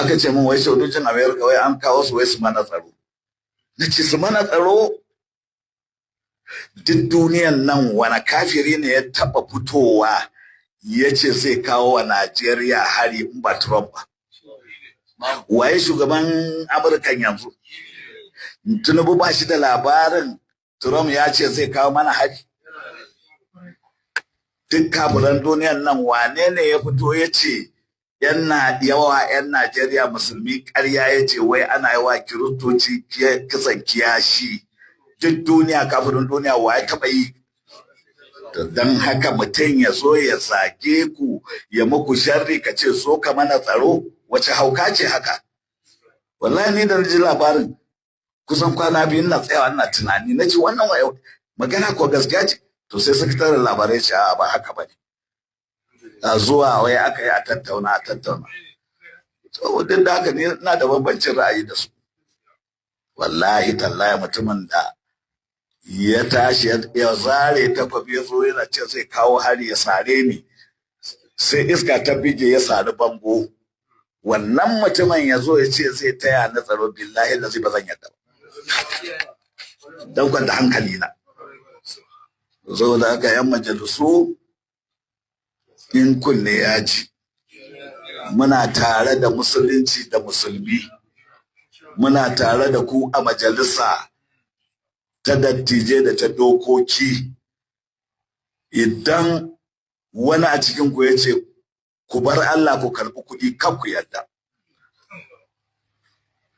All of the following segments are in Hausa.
aka ce min wai sojojin Amerika wai an kawo su wai su mana tsaro. Na ce su mana tsaro? Duk duniyan nan wani kafiri ne ya taɓa fitowa ya ce zai kawo wa Najeriya hari in ba Trump ba. Waye shugaban Amurkan yanzu? Tinubu ba shi da labarin Trump ya ce zai kawo mana hari. Duk kafiran duniyan nan wane ne ya fito ya ce yan Najeriya musulmi ƙarya ya ce wai ana yi wa kiristoci kisan kiyashi. Duk duniya kafirin duniya wa ya taɓa yi. Don haka mutum ya zo ya zage ku ya muku sharri ka ce so ka mana tsaro, wace hauka ce haka? Wallahi ni da ji labarin kusan kwana biyu na tsayawa ina tunani na ce wannan magana ko gaskiya ce. To sai sakataren labarai ce ba haka ba ne. A zuwa wai aka yi a tattauna. To duk da haka ne ina da bambancin ra'ayi da su. Wallahi tallahi mutumin da ya tashi ya zare takwabi ya zo yana ce zai kawo hari ya sare ni, sai iska ta bige ya sari bango. Wannan mutumin ya zo ya ce zai taya na tsaro, billahi da zai ba zan yadda ba. Daukar da hankali na. Zo da haka yan majalisu in kunne ya ji. Muna tare da musulunci da musulmi. Muna tare da ku a majalisa ta dattijai da ta dokoki. Idan wani a cikin ku ya ce ku bar Allah ku karɓi kuɗi kan ku yadda.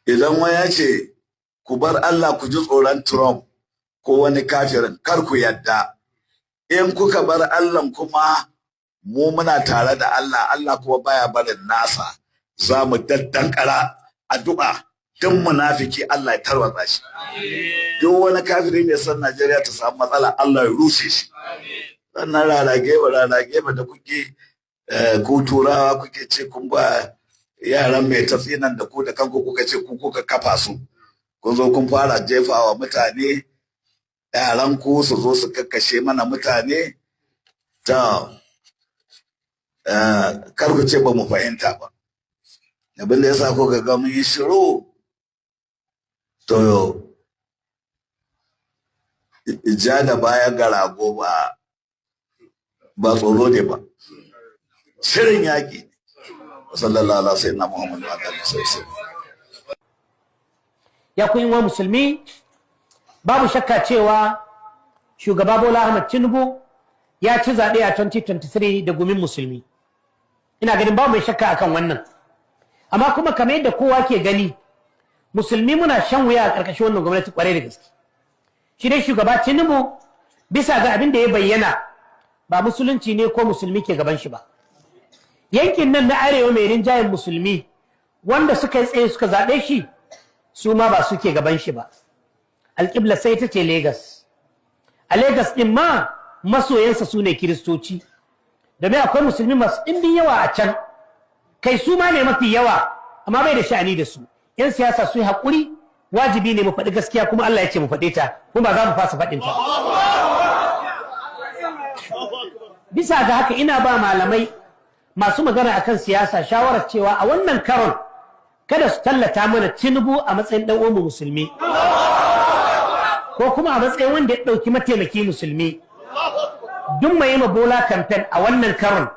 Idan wani ya ce ku bar Allah ku ji tsoron Trump ko wani kafirin kar ku yadda. In kuka bar Allah kuma mu muna tare da Allah, Allah kuma baya barin nasa. Za mu daddankara addu'a don munafiki Allah ya tarwatsa shi. Duk wani kafiri mai son Najeriya ta samu matsala Allah ya rushe shi. Sannan rarage ba da kuke ku turawa kuke ce kun ba yaran mai tafinan da ku da kanku kuka ce ku kuka kafa su. Kun zo kun fara jefawa mutane yaran ku su zo su kakkashe mana mutane. Ta kar ku ce ba mu fahimta ba. Abin da yasa ko ga mun yi shiru to ja da baya ga rago ba tsoro ne ba, shirin yaƙi. Sallallahu alaihi wasallam Muhammadu sallallahu. Ya kun wa musulmi, babu shakka cewa shugaba Bola Ahmed Tinubu ya ci zaɓe a 2023 da gumin musulmi. Ina ganin babu mai shakka akan wannan. Amma kuma kamar yadda kowa ke gani, musulmi muna shan wuya a ƙarƙashin wannan gwamnati ƙwarai da gaske. Shi dai shugaba Tinubu bisa ga abin da ya bayyana ba musulunci ne ko musulmi ke gaban shi ba. Yankin nan na arewa mai rinjayen musulmi wanda suka yi tsaye suka zaɓe shi su ma ba suke gaban shi ba. Alƙibla sai ta ce Legas. A Legas ɗin ma masoyansa su ne Kiristoci. Domin akwai musulmi masu ɗimbin yawa a can. Kai su ma ne mafi yawa amma bai da sha'ani da su. 'Yan siyasa su yi haƙuri, wajibi ne mu faɗi gaskiya kuma Allah ya ce mu faɗe ta kuma ba za mu fasa faɗin ta. Bisa ga haka ina ba malamai masu magana akan siyasa shawarar cewa a wannan karon kada su tallata mana Tinubu a matsayin ɗan uwan musulmi ko kuma a matsayin wanda ya ɗauki mataimaki musulmi. Duk mai ma Bola campaign a wannan karon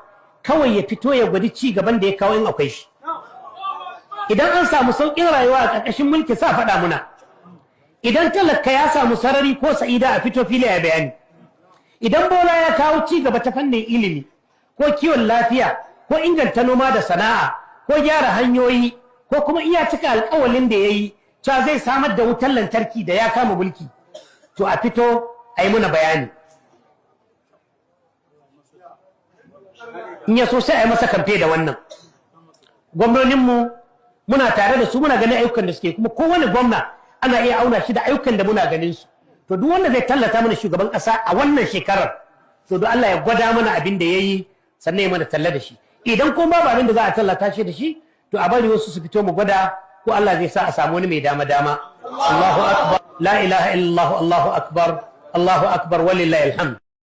kawai ya fito ya gwadi ci gaban da ya kawo in akwai shi. Idan an samu sauƙin rayuwa a ƙarƙashin mulki sa faɗa muna. Idan talaka ya samu sarari ko sa'ida a fito fili ya bayani. Idan Bola ya kawo ci gaba ta fannin ilimi ko kiwon lafiya ko inganta noma da sana'a ko gyara hanyoyi ko kuma iya cika alƙawalin da ya yi cewa zai samar da wutar lantarki da ya kama mulki, to a fito a yi muna bayani. In ya so sai a yi masa kamfe da wannan. Gwamnoninmu muna tare da su muna ganin ayyukan da suke kuma kowane gwamna ana iya auna shi da ayyukan da muna ganin su. To duk wanda zai tallata mana shugaban ƙasa a wannan shekarar to duk Allah ya gwada mana abin da ya yi sannan ya mana talla da shi. Idan kuma babu abin da za a tallata shi da shi to a bari wasu su fito mu gwada ko Allah zai sa a samu wani mai dama-dama. Allahu akbar, la ilaha illallah, Allahu akbar, Allahu akbar, walillahi alhamd.